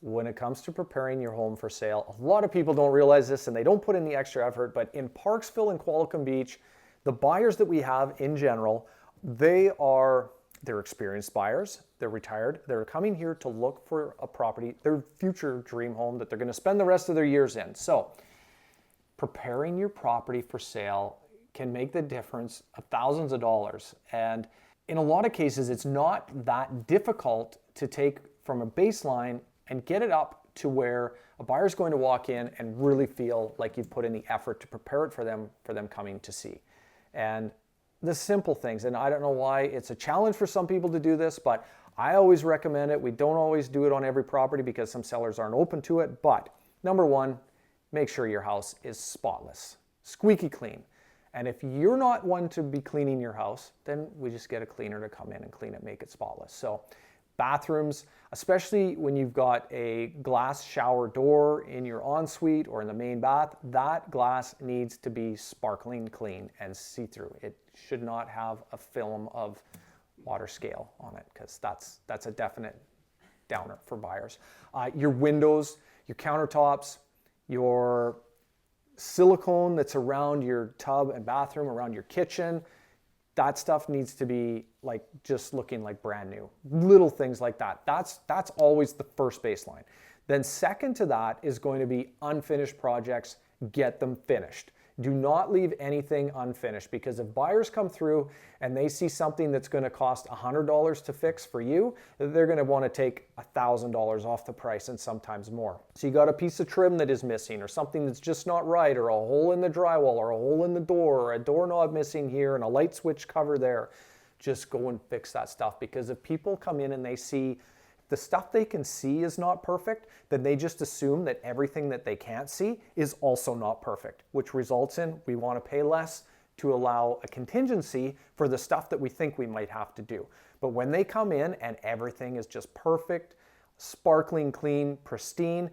when it comes to preparing your home for sale, a lot of people don't realize this and they don't put in the extra effort, but in Parksville and Qualicum Beach, the buyers that we have in general, they're experienced buyers, they're retired, they're coming here to look for a property, their future dream home that they're going to spend the rest of their years in. So preparing your property for sale can make the difference of thousands of dollars. And in a lot of cases, it's not that difficult to take from a baseline and get it up to where a buyer's going to walk in and really feel like you've put in the effort to prepare it for them coming to see. And the simple things, and I don't know why it's a challenge for some people to do this, but I always recommend it. We don't always do it on every property because some sellers aren't open to it. But number one, make sure your house is spotless, squeaky clean. And if you're not one to be cleaning your house, then we just get a cleaner to come in and clean it, make it spotless. So bathrooms, especially when you've got a glass shower door in your ensuite or in the main bath, that glass needs to be sparkling clean and see-through. It should not have a film of water scale on it, because that's a definite downer for buyers. Your windows, your countertops, your silicone that's around your tub and bathroom, around your kitchen, that stuff needs to be like just looking like brand new. Little things like that. That's always the first baseline. Then second to that is going to be unfinished projects. Get them finished. Do not leave anything unfinished, because if buyers come through and they see something that's going to cost $100 to fix for you, they're going to want to take $1,000 off the price and sometimes more. So you got a piece of trim that is missing, or something that's just not right, or a hole in the drywall, or a hole in the door, or a doorknob missing here and a light switch cover there. Just go and fix that stuff, because if people come in and they see the stuff they can see is not perfect, then they just assume that everything that they can't see is also not perfect, which results in we want to pay less to allow a contingency for the stuff that we think we might have to do. But when they come in and everything is just perfect, sparkling clean, pristine,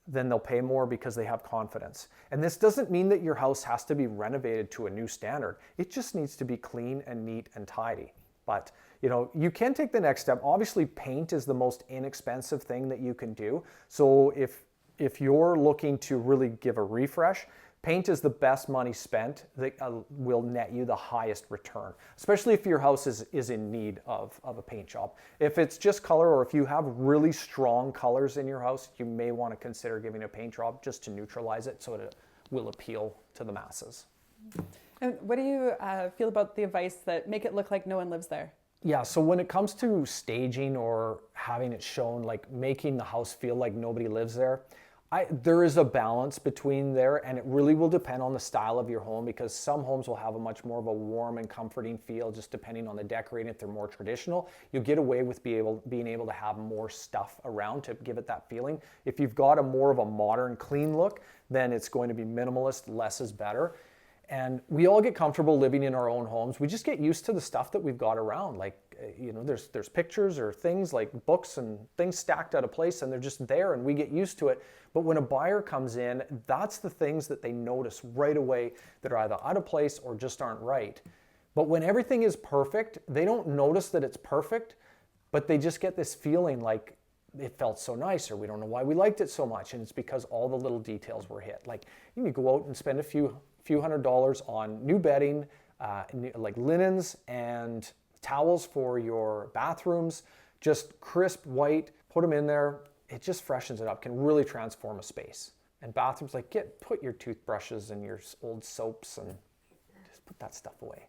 then they'll pay more because they have confidence. And this doesn't mean that your house has to be renovated to a new standard. It just needs to be clean and neat and tidy. But you can take the next step. Obviously, paint is the most inexpensive thing that you can do. So if you're looking to really give a refresh, paint is the best money spent that will net you the highest return, especially if your house is in need of a paint job. If it's just color, or if you have really strong colors in your house, you may want to consider giving a paint job just to neutralize it so it will appeal to the masses. And what do you feel about the advice that make it look like no one lives there? Yeah, so when it comes to staging or having it shown, like making the house feel like nobody lives there, there is a balance between there, and it really will depend on the style of your home, because some homes will have a much more of a warm and comforting feel just depending on the decorating. If they're more traditional, you'll get away with being able to have more stuff around to give it that feeling. If you've got a more of a modern, clean look, then it's going to be minimalist. Less is better. And we all get comfortable living in our own homes. We just get used to the stuff that we've got around. Like, there's pictures or things like books and things stacked out of place, and they're just there, and we get used to it. But when a buyer comes in, that's the things that they notice right away that are either out of place or just aren't right. But when everything is perfect, they don't notice that it's perfect, but they just get this feeling like it felt so nice, or we don't know why we liked it so much. And it's because all the little details were hit. Like, you can go out and spend a few $100s on new bedding, like linens and towels for your bathrooms, just crisp white, put them in there. It just freshens it up, can really transform a space. And bathrooms, like, put your toothbrushes and your old soaps and just put that stuff away.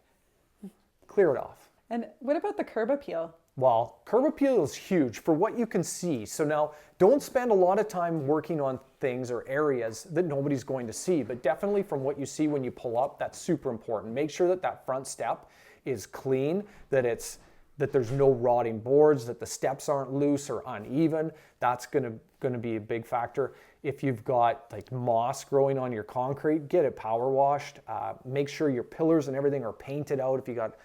Clear it off. And what about the curb appeal? Well, curb appeal is huge for what you can see. So now, don't spend a lot of time working on things or areas that nobody's going to see, but definitely from what you see when you pull up, that's super important. Make sure that that front step is clean, that there's no rotting boards, that the steps aren't loose or uneven. That's going to be a big factor. If you've got like moss growing on your concrete, get it power washed. Make sure your pillars and everything are painted out. If you got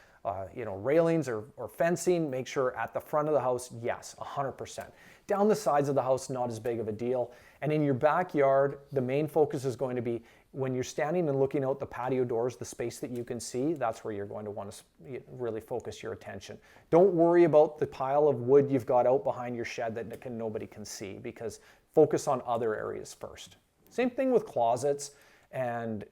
railings or fencing, make sure at the front of the house, yes, 100%. Down the sides of the house, not as big of a deal. And in your backyard, the main focus is going to be when you're standing and looking out the patio doors, the space that you can see, that's where you're going to want to really focus your attention. Don't worry about the pile of wood you've got out behind your shed that nobody can see, because focus on other areas first. Same thing with closets and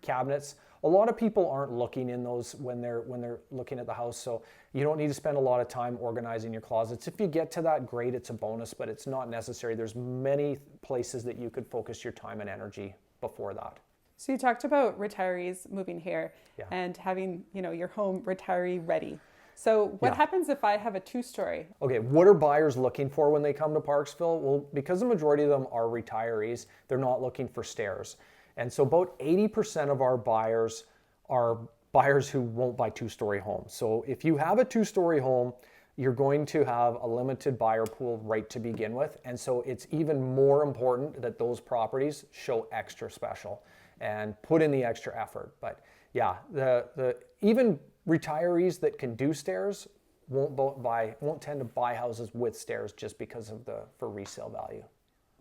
cabinets. A lot of people aren't looking in those when they're looking at the house, so you don't need to spend a lot of time organizing your closets. If you get to that, great, it's a bonus, but it's not necessary. There's many places that you could focus your time and energy before that. So you talked about retirees moving here and having, your home retiree ready. So what happens if I have a 2-story? Okay, what are buyers looking for when they come to Parksville? Well, because the majority of them are retirees, they're not looking for stairs. And so about 80% of our buyers are buyers who won't buy 2-story homes. So if you have a 2-story home, you're going to have a limited buyer pool right to begin with. And so it's even more important that those properties show extra special and put in the extra effort. But yeah, the even retirees that can do stairs won't tend to buy houses with stairs just because of for resale value.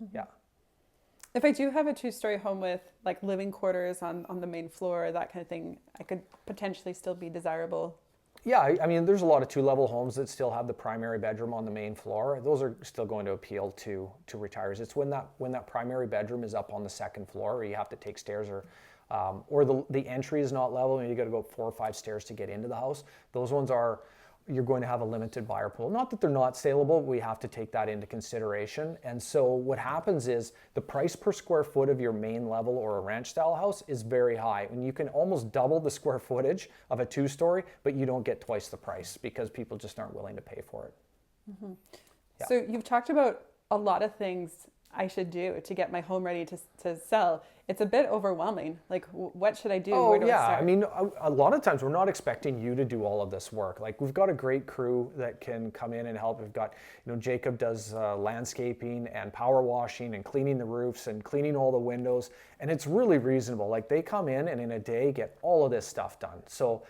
Mm-hmm. Yeah. If I do have a 2-story home with like living quarters on the main floor, that kind of thing, I could potentially still be desirable. Yeah, I mean, there's a lot of 2-level homes that still have the primary bedroom on the main floor. Those are still going to appeal to retirees. It's when that primary bedroom is up on the 2nd floor, or you have to take stairs, or the entry is not level and you got to go 4 or 5 stairs to get into the house. Those ones you're going to have a limited buyer pool. Not that they're not saleable, we have to take that into consideration. And so what happens is the price per square foot of your main level or a ranch style house is very high. And you can almost double the square footage of a 2-story, but you don't get twice the price because people just aren't willing to pay for it. Mm-hmm. Yeah. So you've talked about a lot of things I should do to get my home ready to sell. It's a bit overwhelming. Like, what should I do? Oh, where do I start? I mean, a lot of times we're not expecting you to do all of this work. Like, we've got a great crew that can come in and help. We've got, Jacob does landscaping and power washing and cleaning the roofs and cleaning all the windows. And it's really reasonable. Like, they come in and in a day get all of this stuff done. So,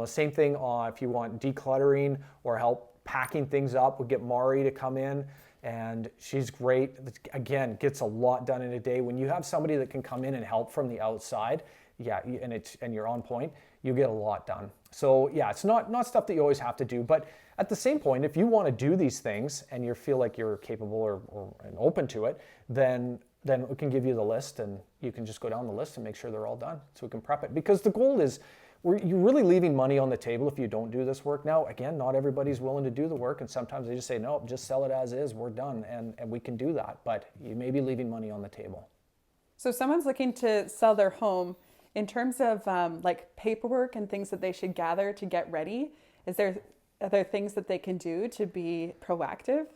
same thing if you want decluttering or help packing things up, we get Mari to come in. And she's great. Again, gets a lot done in a day. When you have somebody that can come in and help from the outside, and you're on point, you get a lot done. So yeah, it's not stuff that you always have to do. But at the same point, if you want to do these things and you feel like you're capable or open to it, then we can give you the list and you can just go down the list and make sure they're all done so we can prep it. Because the goal is, you're really leaving money on the table if you don't do this work. Now, again, not everybody's willing to do the work, and sometimes they just say, no, just sell it as is, we're done, and we can do that, but you may be leaving money on the table. So if someone's looking to sell their home, in terms of like paperwork and things that they should gather to get ready, are there things that they can do to be proactive?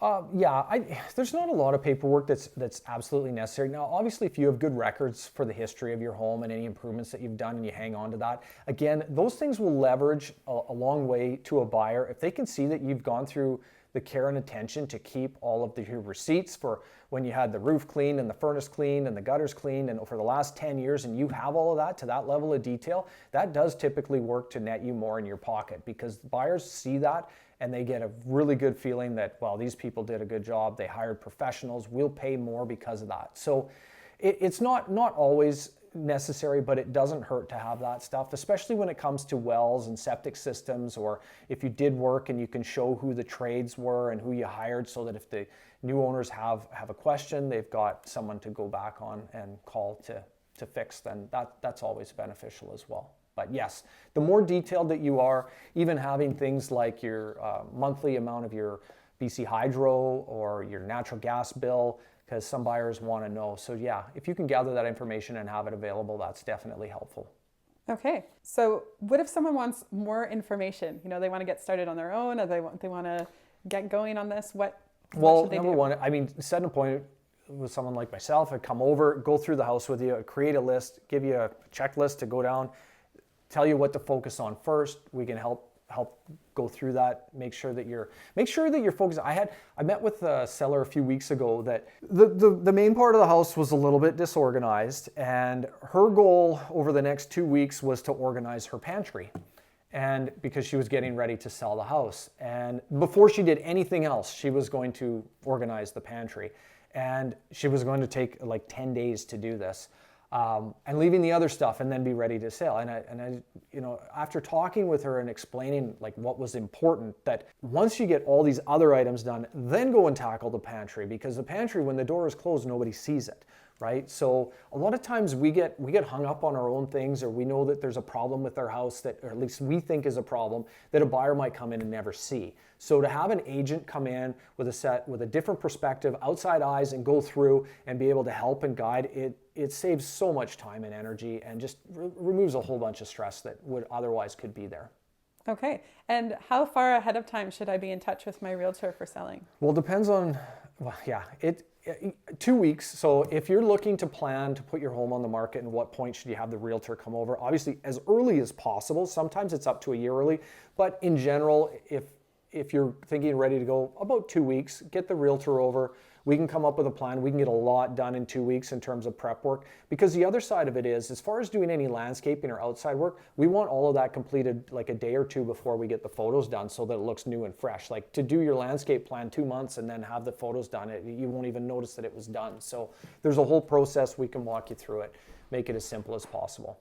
There's not a lot of paperwork that's absolutely necessary. Now, obviously, if you have good records for the history of your home and any improvements that you've done and you hang on to that, again, those things will leverage a long way to a buyer. If they can see that you've gone through the care and attention to keep all of your receipts for when you had the roof cleaned and the furnace cleaned and the gutters cleaned and for the last 10 years, and you have all of that to that level of detail, that does typically work to net you more in your pocket, because buyers see that and they get a really good feeling that, well, these people did a good job, they hired professionals, we'll pay more because of that. So it's not always necessary, but it doesn't hurt to have that stuff, especially when it comes to wells and septic systems, or if you did work and you can show who the trades were and who you hired, so that if the new owners have a question, they've got someone to go back on and call to fix, then that's always beneficial as well. But yes, the more detailed that you are, even having things like your monthly amount of your BC Hydro or your natural gas bill, because some buyers want to know. So yeah, if you can gather that information and have it available, that's definitely helpful. Okay, so what if someone wants more information? They want to get started on their own, or they want to get going on this. What should they do? Number one, I mean, set an appointment with someone like myself. I'd come over, go through the house with you, create a list, give you a checklist to go down, tell you what to focus on first. We can help go through that. Make sure that you're focused. I met with a seller a few weeks ago that the main part of the house was a little bit disorganized, and her goal over the next 2 weeks was to organize her pantry. and because she was getting ready to sell the house. And before she did anything else, she was going to organize the pantry. And she was going to take like 10 days to do this. And leaving the other stuff and then be ready to sell. And I, you know, after talking with her and explaining like what was important, that once you get all these other items done, then go and tackle the pantry, because the pantry, when the door is closed, nobody sees it, right? So a lot of times we get hung up on our own things, or we know that there's a problem with our house that, or at least we think is a problem, that a buyer might come in and never see. So to have an agent come in with a different perspective, outside eyes, and go through and be able to help and guide, it saves so much time and energy, and just removes a whole bunch of stress that would otherwise could be there. Okay. And how far ahead of time should I be in touch with my realtor for selling? Well, it depends on, well, yeah, 2 weeks. So if you're looking to plan to put your home on the market, and what point should you have the realtor come over? Obviously, as early as possible. Sometimes it's up to a year early, but in general, if you're thinking ready to go, about 2 weeks, get the realtor over. We can come up with a plan. We can get a lot done in 2 weeks in terms of prep work, because the other side of it is, as far as doing any landscaping or outside work, we want all of that completed like a day or two before we get the photos done, so that it looks new and fresh. Like, to do your landscape plan 2 months and then have the photos done, you won't even notice that it was done. So there's a whole process. We can walk you through it, make it as simple as possible.